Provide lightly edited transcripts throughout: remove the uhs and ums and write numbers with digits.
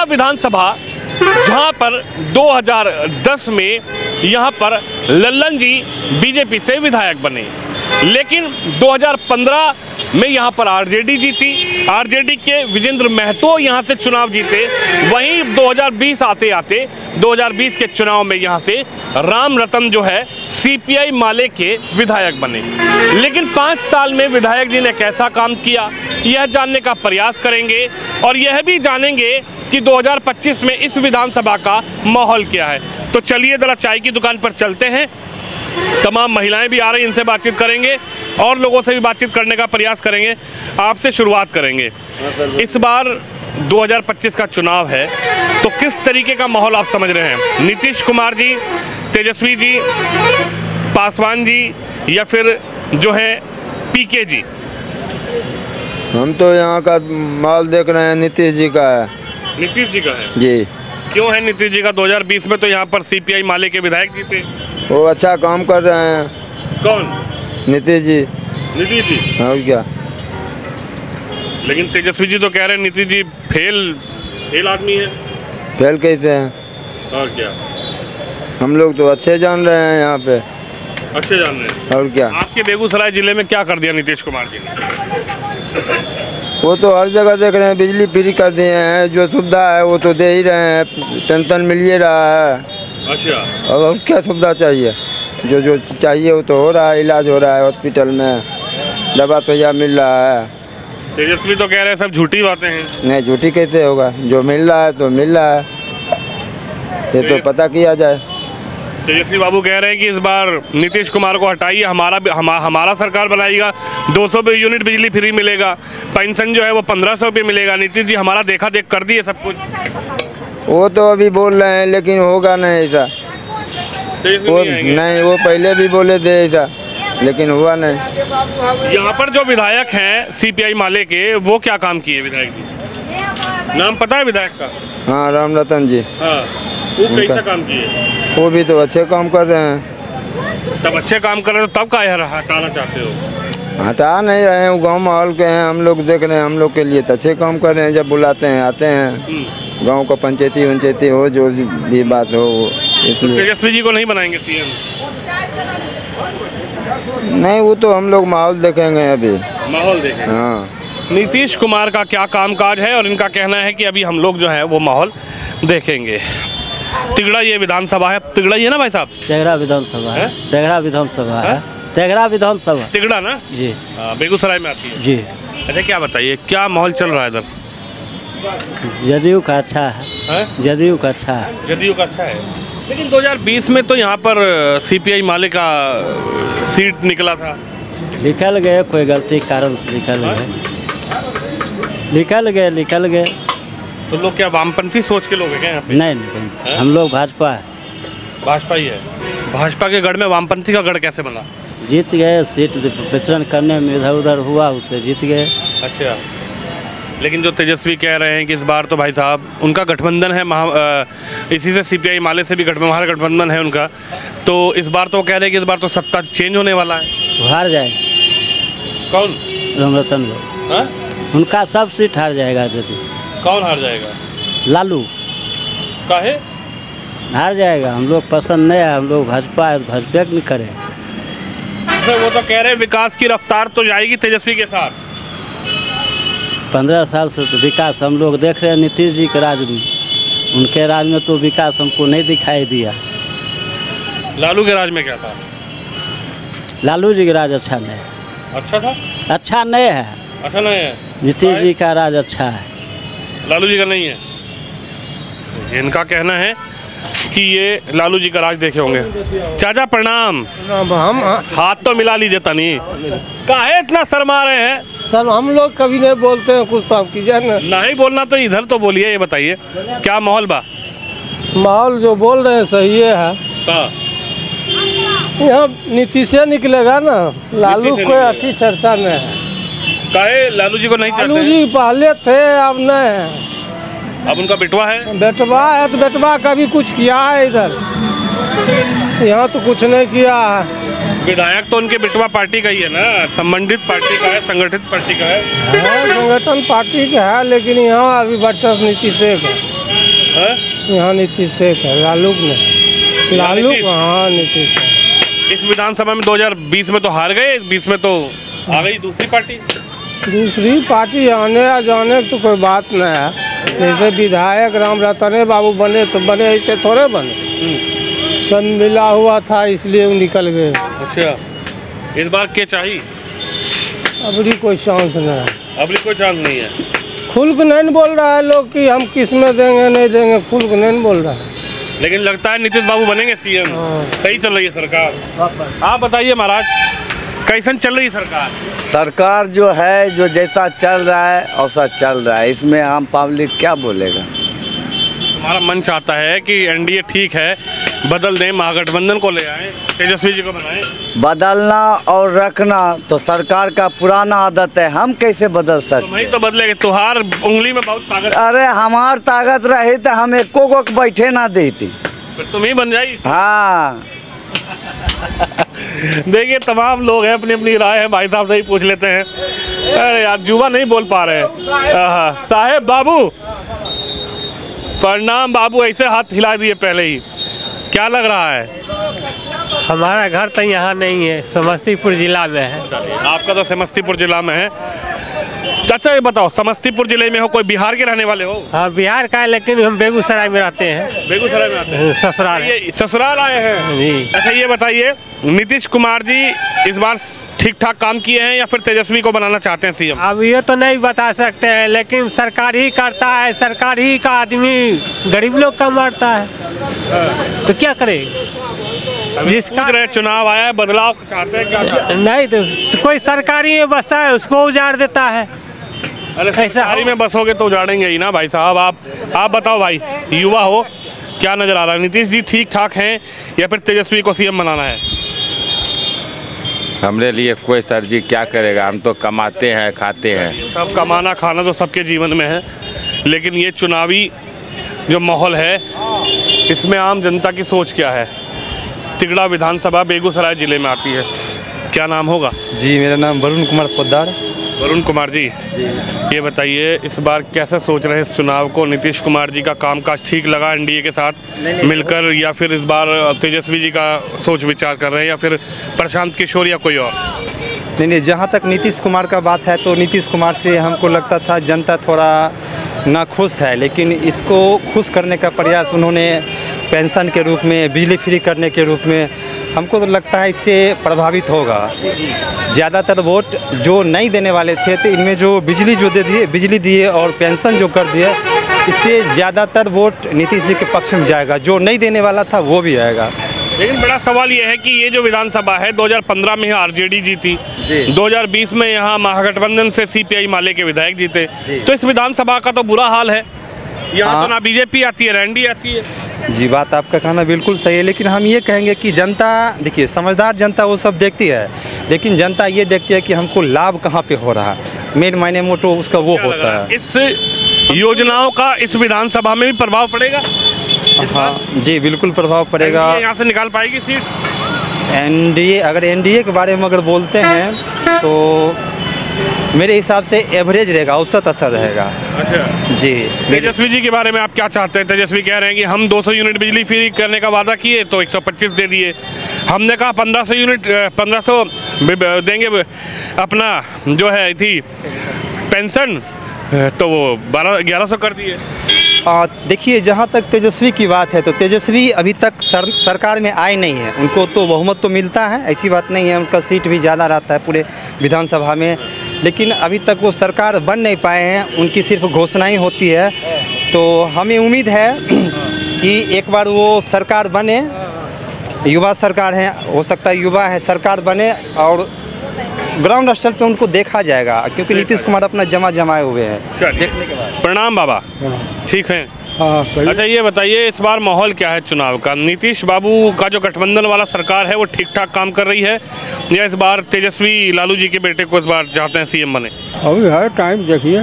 विधानसभा जहां पर 2010 में यहां पर लल्लन जी बीजेपी से विधायक बने, लेकिन 2015 में यहां पर आरजेडी जीती। आरजेडी के विजेंद्र महतो यहां से चुनाव जीते। वहीं 2020 आते आते 2020 के चुनाव में यहां से राम रतन जो है सीपीआई माले के विधायक बने। लेकिन 5 साल में विधायक जी ने कैसा काम किया, यह जानने का प्रयास करेंगे और यह भी जानेंगे कि 2025 में इस विधानसभा का माहौल क्या है। तो चलिए जरा चाय की दुकान पर चलते हैं। तमाम महिलाएं भी आ रही, इनसे बातचीत करेंगे और लोगों से भी बातचीत करने का प्रयास करेंगे। आपसे शुरुआत करेंगे, इस बार 2025 का चुनाव है, तो किस तरीके का माहौल आप समझ रहे हैं? नीतीश कुमार जी, तेजस्वी जी, पासवान जी या फिर जो है पीके जी? हम तो यहाँ का माहौल देख रहे हैं, नीतीश जी का है। नीतीश जी का है जी। क्यों है नीतीश जी का? 2020 में तो यहाँ पर सीपीआई माले के विधायक जीते। वो अच्छा काम कर रहे हैं। कौन? नीतीश जी। नीतीश जी। और क्या? लेकिन तेजस्वी जी तो कह रहे हैं नीतीश जी फेल आदमी है। फेल कैसे हैं? और क्या? हम लोग तो अच्छे जान रहे हैं यहाँ पे। अच्छे जान रहे हैं। और क्या? आपके बेगूसराय जिले में क्या कर दिया नीतीश कुमार जी ने? वो तो हर जगह देख रहे हैं, बिजली फ्री कर दिए हैं, जो सुविधा है वो तो दे ही रहे हैं, पेंशन मिल ही रहा है। अच्छा। और क्या सुविधा चाहिए? जो जो चाहिए वो तो हो रहा है, इलाज हो रहा है हॉस्पिटल में, दवा तो यहाँ मिल रहा है। तेजस्वी तो कह रहे हैं सब झूठी बातें हैं। नहीं, झूठी कैसे होगा? जो मिल रहा है तो मिल रहा है, ये तो पता किया जाए। तेजस्वी बाबू कह रहे हैं कि इस बार नीतीश कुमार को हटाइए, हमारा सरकार बनाएगा, 200 यूनिट बिजली फ्री मिलेगा, पेंशन जो है वो 1500 रुपये मिलेगा। नीतीश जी हमारा देखा देख कर दिए सब कुछ। वो तो अभी बोल रहे हैं लेकिन होगा नहीं ऐसा। वो नहीं, वो पहले भी बोले थे ऐसा, लेकिन हुआ नहीं। यहाँ पर जो विधायक हैं सीपीआई माले के, वो क्या काम किए विधायक जी? नाम पता है विधायक का? हाँ, राम रतन जी। हाँ, वो कैसा काम किए? वो भी तो अच्छे काम कर रहे हैं। तब अच्छे काम कर रहे हो तब काहे हटाना चाहते हो? हटा नहीं रहे हैं, वो गाँव माहौल के हैं, हम लोग देख रहे हैं, हम लोग के लिए तो अच्छे काम कर रहे हैं। जब बुलाते हैं आते हैं, गांव का पंचायती हो, जो भी बात हो वो। इसलिए तेजस्वी जी को नहीं बनाएंगे सीएम? नहीं, वो तो हम लोग माहौल देखेंगे अभी। माहौल देखेंगे। हाँ। नीतीश कुमार का क्या कामकाज है और इनका कहना है कि अभी हम लोग जो है वो माहौल देखेंगे। तिगड़ा ये विधानसभा है, तिगड़ा ही है ना भाई साहब? तेघड़ा विधानसभा है। तेघड़ा विधानसभा है। तेघड़ा विधानसभा तिगड़ा ना जी। बेगूसराय में आती है जी। अच्छा, क्या बताइए क्या माहौल चल रहा है इधर? जदयू का अच्छा है। जदयू का अच्छा है। जदयू का अच्छा है, लेकिन 2020 में तो यहाँ पर सीपीआई माले का सीट निकला था। निकल गए, कोई गलती के कारण से निकल गए। निकल गए। तो लोग क्या वामपंथी सोच के लोग हैं क्या यहाँ पे? नहीं, हम लोग भाजपा है। भाजपा ही है। भाजपा के गढ़ में वामपंथी का गढ़ कैसे बना? जीत गए, सीट वितरण करने में इधर उधर हुआ, उससे जीत गए। अच्छा, लेकिन जो तेजस्वी कह रहे हैं कि इस बार तो भाई साहब उनका गठबंधन है, इसी से सीपीआई माले से भी महागठबंधन है उनका, तो इस बार तो कह रहे हैं कि इस बार तो सत्ता चेंज होने वाला है। हार जाए। कौन? राम रतन लोग। हाँ? उनका सब सीट हार जाएगा। यदि कौन हार जाएगा? लालू काहे? हार जाएगा। हम लोग पसंद नहीं है, हम लोग भाजपा है, भाजपा नहीं करें। वो तो कह रहे हैं विकास की रफ्तार तो जाएगी तेजस्वी के साथ। 15 साल से तो विकास हम लोग देख रहे हैं नीतीश जी के राज में। उनके राज में तो विकास हमको नहीं दिखाई दिया। लालू के राज में क्या था? लालू जी का राज अच्छा नहीं है। अच्छा था? अच्छा नहीं है। अच्छा नहीं है। नीतीश जी का राज अच्छा है, लालू जी का नहीं है। इनका कहना है कि ये लालू जी का राज देखे होंगे। चाचा प्रणाम। हम हाथ तो मिला लीजिए तनी। काहे इतना शर्मा रहे हैं? सर हम लोग कभी नहीं बोलते हैं, कुछ तो आप कीजिए ना। नहीं बोलना तो इधर तो बोलिए। ये बताइए क्या माहौल बा? माहौल जो बोल रहे हैं सही है। हाँ। यहाँ नीतीश निकलेगा ना, लालू कोई अच्छी चर्चा नहीं है। काहे लालू जी को नहीं चाहते? लालू जी पहले थे, अब नहीं है। अब उनका बेटवा है। बेटवा है तो बेटवा कभी कुछ किया है इधर? यहाँ तो कुछ नहीं किया है। विधायक तो उनके बेटवा पार्टी का ही है ना, संबंधित पार्टी का है, संगठित पार्टी का है। संगठन पार्टी का है, लेकिन यहाँ अभी वर्चस्व नीतीश का। है? यहाँ नीतीश से है, लालू नहीं। लालू नीतीश? हाँ नीतीश है। इस विधानसभा में 2020 में तो हार गए, इस 20 में तो आ गई दूसरी पार्टी। दूसरी पार्टी आने या जाने की तो कोई बात नहीं है। जैसे विधायक राम रतने बाबू बने तो बने, ऐसे थोड़े बने। सब मिला हुआ था इसलिए वो निकल गए। अच्छा, इस बार क्या चाहिए? अबरी कोई चांस नहीं है। अभी कोई चांस नहीं है। खुल के नहीं बोल रहा है लोग कि हम किस में देंगे नहीं देंगे, खुल के नहीं बोल रहा है। लेकिन लगता है नीतीश बाबू बनेंगे सीएम। हाँ। सही चल रही है सरकार। आप बताइए महाराज, कैसन चल रही है सरकार? सरकार जो है जो जैसा चल रहा है वैसा चल रहा है, इसमें आम पब्लिक क्या बोलेगा। हमारा मन चाहता है कि एनडीए ठीक है, बदल दें, महागठबंधन को ले आए, तेजस्वी जी को बनाएं। बदलना और रखना तो सरकार का पुराना आदत है, हम कैसे बदल तो सकते। वही तो बदलेगा, तुहार उंगली में बहुत ताकत है। अरे हमार ताकत रही तो हम एको को बैठे ना देती। फिर तुम ही बन जाइए। हाँ देखिए तमाम लोग हैं, अपनी अपनी राय है, भाई साहब से ही पूछ लेते हैं। अरे यार जुआ नहीं बोल पा रहे हैं। साहेब बाबू, प्रणाम बाबू, ऐसे हाथ हिला दिए पहले ही, क्या लग रहा है? हमारा घर तो यहाँ नहीं है, समस्तीपुर जिला में है। आपका तो समस्तीपुर जिला में है। चाचा ये बताओ, समस्तीपुर जिले में हो, कोई बिहार के रहने वाले हो? हाँ बिहार का है, लेकिन हम बेगूसराय में रहते हैं। बेगूसराय में आते हैं? ससुराल है। ये ससुराल आए हैं जी। अच्छा ये बताइए, नीतीश कुमार जी इस बार ठीक ठाक काम किए हैं या फिर तेजस्वी को बनाना चाहते हैं सीएम? अब ये तो नहीं बता सकते हैं, लेकिन सरकार ही करता है, सरकार ही का आदमी गरीब लोग का मारता है, तो क्या करे। जिसका पूछ रहे, चुनाव आया है, बदलाव चाहते हैं, क्या चाहते नहीं तो कोई सरकारी में बसता है उसको उजाड़ देता है। हैं? अरे ऐसा सरकारी में बसोगे तो उजाड़ेंगे ही ना भाई साहब। आप बताओ भाई, युवा हो, क्या नजर आ रहा है? नीतीश जी ठीक ठाक हैं या फिर तेजस्वी को सीएम बनाना है? हमरे लिए कोई सर जी क्या करेगा, हम तो कमाते हैं खाते हैं। सब कमाना खाना तो सबके जीवन में है, लेकिन ये चुनावी जो माहौल है इसमें आम जनता की सोच क्या है? तिगड़ा विधानसभा बेगूसराय जिले में आती है, क्या नाम होगा? जी मेरा नाम वरुण कुमार पोद्दार। वरुण कुमार जी, ये बताइए इस बार कैसे सोच रहे हैं इस चुनाव को? नीतीश कुमार जी का कामकाज ठीक लगा एनडीए के साथ मिलकर, या फिर इस बार तेजस्वी जी का सोच विचार कर रहे हैं, या फिर प्रशांत किशोर या कोई और? नहीं, जहाँ तक नीतीश कुमार का बात है तो नीतीश कुमार से हमको लगता था जनता थोड़ा नाखुश है, लेकिन इसको खुश करने का प्रयास उन्होंने पेंशन के रूप में, बिजली फ्री करने के रूप में, हमको तो लगता है इससे प्रभावित होगा। ज़्यादातर वोट जो नहीं देने वाले थे तो इनमें जो बिजली जो दे दिए, बिजली दिए और पेंशन जो कर दिए, इससे ज़्यादातर वोट नीतीश जी के पक्ष में जाएगा। जो नहीं देने वाला था वो भी आएगा। लेकिन बड़ा सवाल ये है कि ये जो विधानसभा है 2015 में आरजेडी जीती, 2020 में यहाँ महागठबंधन से सीपीआई माले के विधायक जीते, तो इस विधानसभा का तो बुरा हाल है। यहाँ तो ना बीजेपी आती है, एनडीए आती है। जी बात आपका कहना बिल्कुल सही है, लेकिन हम ये कहेंगे कि जनता, देखिए समझदार जनता वो सब देखती है, लेकिन जनता ये देखती है कि हमको लाभ कहाँ पे हो रहा है। मेन मायने मोटो उसका वो होता है। इस योजनाओं का इस विधानसभा में भी प्रभाव पड़ेगा? हाँ जी बिल्कुल प्रभाव पड़ेगा। यहाँ से निकाल पाएगी सीट? एनडीए, अगर एनडीए के बारे में अगर बोलते हैं तो मेरे हिसाब से एवरेज रहेगा, औसत असर रहेगा। अच्छा जी। तेजस्वी जी के बारे में आप क्या चाहते हैं? तेजस्वी कह रहे हैं कि हम 200 यूनिट बिजली फ्री करने का वादा किए तो 125 दे दिए, हमने कहा 1500 यूनिट 1500 देंगे अपना जो है थी पेंशन, तो वो 1100 कर दिए। देखिए जहाँ तक तेजस्वी की बात है तो तेजस्वी अभी तक सरकार में आए नहीं है। उनको तो बहुमत तो मिलता है, ऐसी बात नहीं है, उनका सीट भी ज़्यादा रहता है पूरे विधानसभा में, लेकिन अभी तक वो सरकार बन नहीं पाए हैं। उनकी सिर्फ घोषणाएं होती है, तो हमें उम्मीद है कि एक बार वो सरकार बने, युवा सरकार है, हो सकता है युवा है, सरकार बने और ग्राउंड स्तर पे उनको देखा जाएगा, क्योंकि नीतीश कुमार अपना जमाए हुए हैं। देखने के बाद प्रणाम बाबा, ठीक है? अच्छा ये बताइए इस बार माहौल क्या है चुनाव का? नीतीश बाबू का जो गठबंधन वाला सरकार है वो ठीक ठाक काम कर रही है, या इस बार तेजस्वी लालू जी के बेटे को इस बार चाहते हैं सीएम बने? अभी है टाइम, देखिए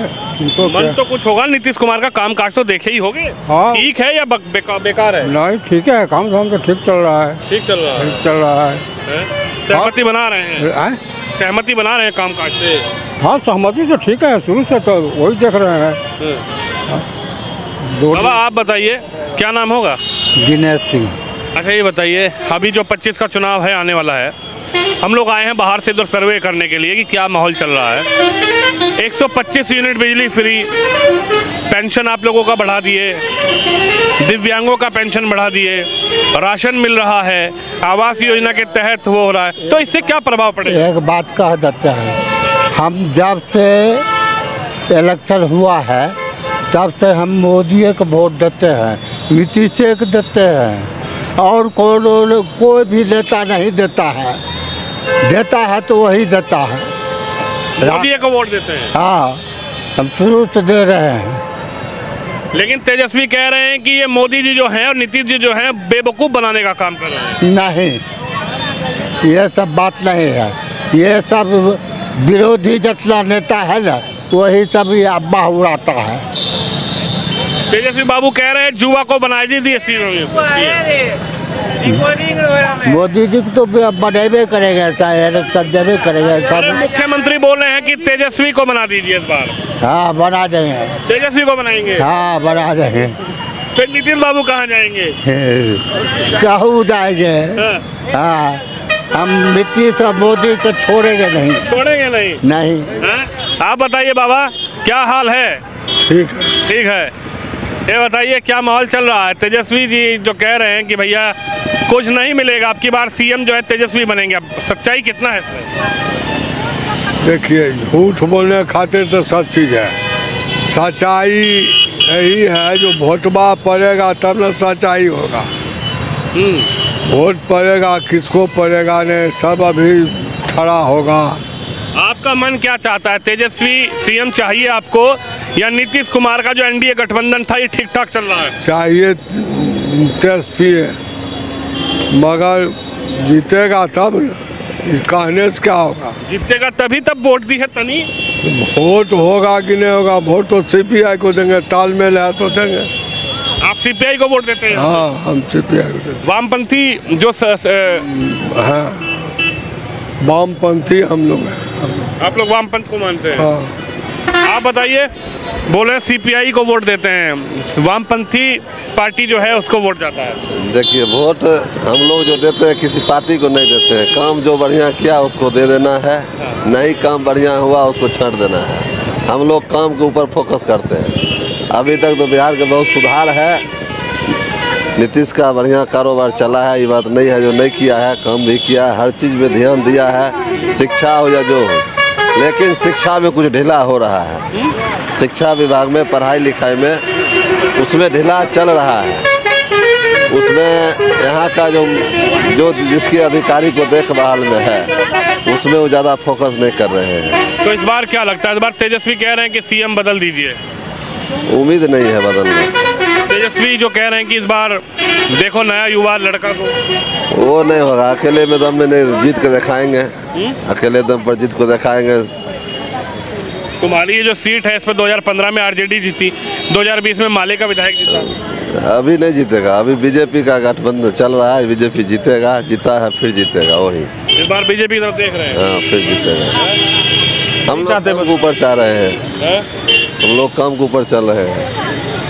मन तो कुछ होगा, नीतीश कुमार का काम काज तो देखे ही होगे। हाँ। ठीक है या बेकार है? नहीं ठीक है, काम धाम तो ठीक चल रहा है, ठीक चल रहा है। चल रहा है। सहमति बना रहे हैं? हैं? सहमति बना रहे हैं काम काज से? हाँ सहमति तो ठीक है, शुरू से तो वही देख रहे हैं। बाबा आप बताइए क्या नाम होगा? दिनेश सिंह। अच्छा ये बताइए, अभी जो 25 का चुनाव है आने वाला है, हम लोग आए हैं बाहर से इधर सर्वे करने के लिए कि क्या माहौल चल रहा है। 125 यूनिट बिजली फ्री, पेंशन आप लोगों का बढ़ा दिए, दिव्यांगों का पेंशन बढ़ा दिए, राशन मिल रहा है, आवास योजना के तहत वो हो रहा है, तो इससे क्या प्रभाव पड़ेगा? एक बात कह देते हैं, हम जब से इलेक्शन हुआ है तब से हम मोदी को वोट देते हैं, नीतीश को देते हैं, और कोई भी नेता नहीं देता है तो वही देता है। मोदी को वोट देते हैं? हाँ, हम शुरू से दे रहे हैं। लेकिन तेजस्वी कह रहे हैं कि ये मोदी जी जो हैं और नीतीश जी जो हैं बेवकूफ़ बनाने का काम कर रहे हैं। नहीं, ये सब बात नहीं है। ये सब विरोधी जितना नेता है ना, वही सब ये अब्बा उड़ाता है। तेजस्वी बाबू कह रहे हैं जुआ को बना दीजिए मोदी जी को तो बनेबे करेगा, सब देवे करेगा। मुख्यमंत्री बोल रहे हैं कि तेजस्वी को बना दीजिए इस बार। हाँ, बना देंगे। तेजस्वी को बनाएंगे? हाँ, बना देंगे। फिर नीतीश बाबू कहाँ जाएंगे? कहूँ जाएंगे। हाँ, हम नीतीश और मोदी को छोड़ेंगे नहीं। छोड़ेंगे नहीं? नहीं। आप बताइए बाबा क्या हाल है? ठीक है। ये बताइए क्या माहौल चल रहा है? तेजस्वी जी जो कह रहे हैं कि भैया कुछ नहीं मिलेगा, अब की बार सीएम जो है तेजस्वी बनेंगे, अब सच्चाई कितना है इसमें? देखिए, झूठ बोलने खातिर तो सब चीज़ है, सच्चाई यही है जो वोटबा पड़ेगा तब ना सच्चाई होगा। वोट पड़ेगा किसको पड़ेगा नहीं, सब अभी खड़ा होगा। आपका मन क्या चाहता है? तेजस्वी सीएम चाहिए आपको या नीतीश कुमार का जो एनडीए गठबंधन था ये ठीक ठाक चल रहा है? चाहिए तेजस्वी, मगर जीतेगा तब न, कहने से क्या होगा? जीतेगा तभी तब वोट दी है तनी। वोट होगा कि नहीं होगा, वोट तो सीपीआई को देंगे, तालमेल है तो देंगे। आप सीपीआई को वोट देते हैं? हाँ, हम सीपीआई को देते। वामपंथी जो हाँ, वामपंथी हम लोग हैं। आप लोग वामपंथ को मानते हैं? हाँ। आप बताइए, बोल रहे हैं सीपीआई को वोट देते हैं, वामपंथी पार्टी जो है उसको वोट जाता है। देखिए, वोट हम लोग जो देते हैं किसी पार्टी को नहीं देते हैं, काम जो बढ़िया किया उसको दे देना है, नहीं काम बढ़िया हुआ उसको छांट देना है। हम लोग काम के ऊपर फोकस करते हैं। अभी तक तो बिहार के बहुत सुधार है, नीतीश का बढ़िया कारोबार चला है, ये बात नहीं है जो नहीं किया है, काम भी किया है, हर चीज़ में ध्यान दिया है, शिक्षा हो या जो हो। लेकिन शिक्षा में कुछ ढीला हो रहा है, शिक्षा विभाग में पढ़ाई लिखाई में उसमें ढीला चल रहा है। उसमें यहाँ का जो जिसके अधिकारी को देखभाल में है उसमें वो ज़्यादा फोकस नहीं कर रहे हैं। तो इस बार क्या लगता है, इस बार तेजस्वी कह रहे हैं कि सीएम बदल दीजिए? उम्मीद नहीं है बदलने। तेजस्वी जो कह रहे हैं कि इस बार देखो नया युवा लड़का को, वो नहीं होगा, अकेले में दम में नहीं, जीत के दिखाएंगे, अकेले दम पर जीत को दिखाएंगे। तुम्हारी ये जो सीट है इस पर 2015 में आरजेडी जीती, 2020 में माले का विधायक जीता। अभी नहीं जीतेगा, अभी बीजेपी का गठबंधन चल रहा है, बीजेपी जीतेगा, जीता है फिर जीतेगा वही। इस बार बीजेपी की तरफ देख रहे हैं? हाँ, फिर जीतेगा। हम लोग काम के ऊपर चाह रहे हैं, हम लोग काम के ऊपर चल रहे हैं।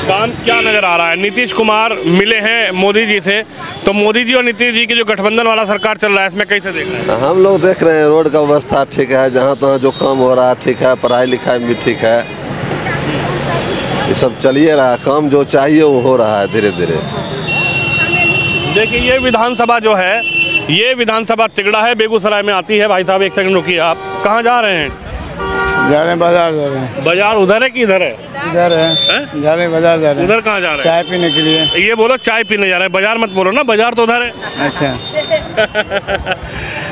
काम क्या नजर आ रहा है? नीतीश कुमार मिले हैं मोदी जी से, तो मोदी जी और नीतीश जी की जो गठबंधन वाला सरकार चल रहा है इसमें कैसे देख रहे हैं? हम लोग देख रहे हैं रोड का व्यवस्था ठीक है, जहाँ तहाँ जो काम हो रहा है ठीक है, पढ़ाई लिखाई भी ठीक है, ये सब चलिए रहा, काम जो चाहिए वो हो रहा है धीरे धीरे। देखिए ये विधानसभा जो है, ये विधानसभा तिगड़ा है, बेगूसराय में आती है। भाई साहब एक सेकंड रुकिए, आप कहाँ जा रहे हैं? जा रहे हैं बाजार, जा रहे हैं। बाजार उधर है कि इधर है? इधर है, जा रहे हैं बाजार, जा रहे हैं। उधर कहाँ जा रहे हैं? चाय पीने के लिए। ये बोलो चाय पीने जा रहे हैं, बाजार मत बोलो ना, बाजार तो उधर है। अच्छा।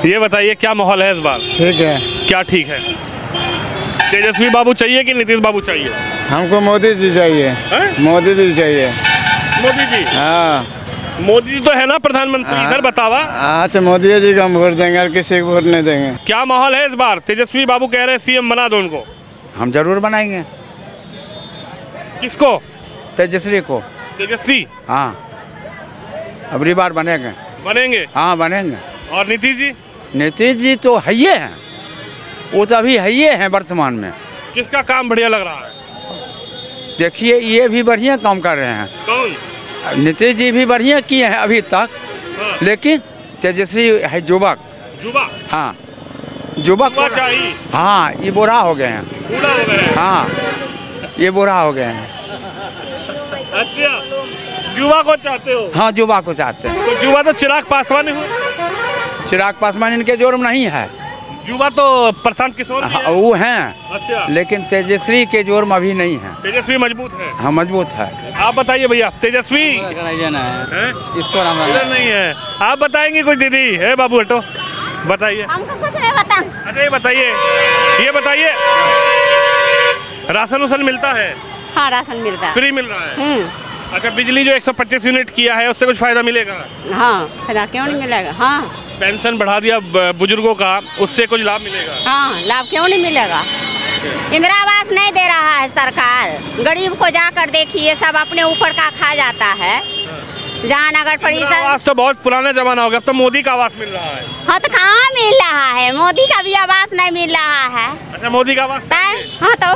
ये बताइए क्या माहौल है इस बार? ठीक है। क्या ठीक है? तेजस्वी बाबू चाहिए कि नीतीश बाबू चाहिए? हमको मोदी जी चाहिए। मोदी जी चाहिए। मोदी जी? हाँ, मोदी जी तो है ना प्रधानमंत्री, इधर बतावा। अच्छा, मोदी जी को हम वोट देंगे और किसी को वोट नहीं देंगे। क्या माहौल है इस बार? तेजस्वी बाबू कह रहे हैं सीएम बना दो उनको। हम जरूर बनाएंगे। किसको? तेजस्वी को। तेजस्वी? हाँ, अगली बार बनेंगे। बनेंगे? हाँ, बनेंगे। और नीतीश जी? नीतीश जी तो है ही हैं, वो तो अभी है ही हैं वर्तमान में। किसका काम बढ़िया लग रहा है? देखिए ये भी बढ़िया काम कर रहे हैं। कौन? नीतीश जी भी बढ़िया किए हैं अभी तक, हाँ। लेकिन तेजस्वी है युवक। जुबा हाँ युवक। जुबा चाहिए। हाँ ये बुरा हो गए हैं। बूढ़ा हो गए हैं। हाँ ये बुरा हो गए हैं। अच्छा, जुबा को चाहते हो? हाँ युवा को चाहते हैं। तो जुबा तो चिराग पासवान ही हुए। चिराग पासवान इनके जोर में नहीं है। जुबा तो प्रशांत किशोर भी हाँ, है। वो हैं, अच्छा, लेकिन तेजस्वी के जोर में अभी नहीं है। तेजस्वी मजबूत है। हाँ मजबूत है। आप बताइए भैया, तेजस्वी हैं? इसको इधर नहीं है। आप बताएंगे कुछ दीदी? है बाबू हटो, बताइए। हमको कुछ नहीं पता। अच्छा ये बताइए राशन उसन मिलता है? हाँ राशन मिलता है। फ्री मिल रहा है? अच्छा, बिजली जो 125 यूनिट किया है उससे कुछ फायदा मिलेगा? हाँ फायदा क्यों नहीं मिलेगा। हाँ पेंशन बढ़ा दिया बुजुर्गों का, उससे कुछ लाभ मिलेगा? हाँ लाभ क्यों नहीं मिलेगा। इंदिरा आवास नहीं दे रहा है सरकार, गरीब को जाकर देखिए, सब अपने ऊपर का खा जाता है। जहाँ नगर परिषद आवास तो बहुत पुराना जमाना हो गया, अब तो मोदी का आवास मिल रहा है। हाँ तो कहाँ मिल रहा है, मोदी का भी आवास नहीं मिल रहा है। अच्छा, मोदी का आवास चाहिए? हाँ तो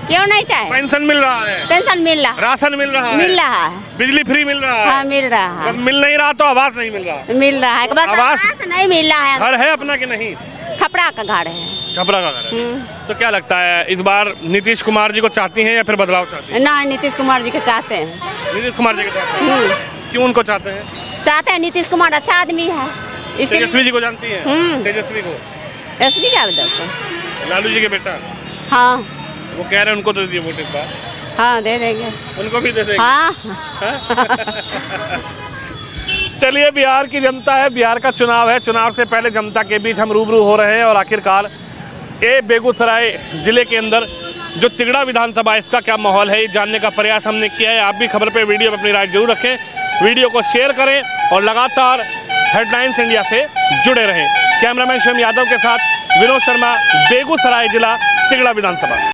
क्यों नहीं चाहे। पेंशन मिल रहा है? पेंशन मिल रहा, राशन मिल रहा है? मिल रहा है। बिजली फ्री मिल रहा है? हाँ मिल रहा है। बस मिल नहीं रहा तो आवास नहीं मिल रहा? मिल रहा है, बस आवास नहीं मिल रहा है। घर है अपना कि नहीं? खपड़ा का घर है। छपरा का घर है। तो क्या लगता है इस बार नीतीश कुमार जी को चाहती हैं या फिर बदलाव चाहती हैं? नहीं नीतीश कुमार जी को चाहते हैं। नीतीश कुमार जी को चाहते हैं? क्यों उनको चाहते हैं? चाहते हैं, नीतीश कुमार अच्छा आदमी है इसलिए। तेजस्वी जी को जानती हैं? तेजस्वी को? एसपी यादव लालू जी के बेटा? हाँ वो कह रहे हैं उनको तो दीजिए वोट इस बार। हाँ दे देंगे। उनको भी दे देंगे? हाँ चलिए, बिहार की जनता है, बिहार का चुनाव है। चुनाव से पहले जनता के बीच हम रूबरू हो रहे हैं और आखिरकार ये बेगूसराय जिले के अंदर जो तिगड़ा विधानसभा, इसका क्या माहौल है, ये जानने का प्रयास हमने किया है। आप भी खबर पे वीडियो में अपनी राय जरूर रखें, वीडियो को शेयर करें और लगातार हेडलाइंस इंडिया से जुड़े रहें। कैमरामैन शिवम यादव के साथ विनोद शर्मा, बेगूसराय जिला, तिगड़ा विधानसभा।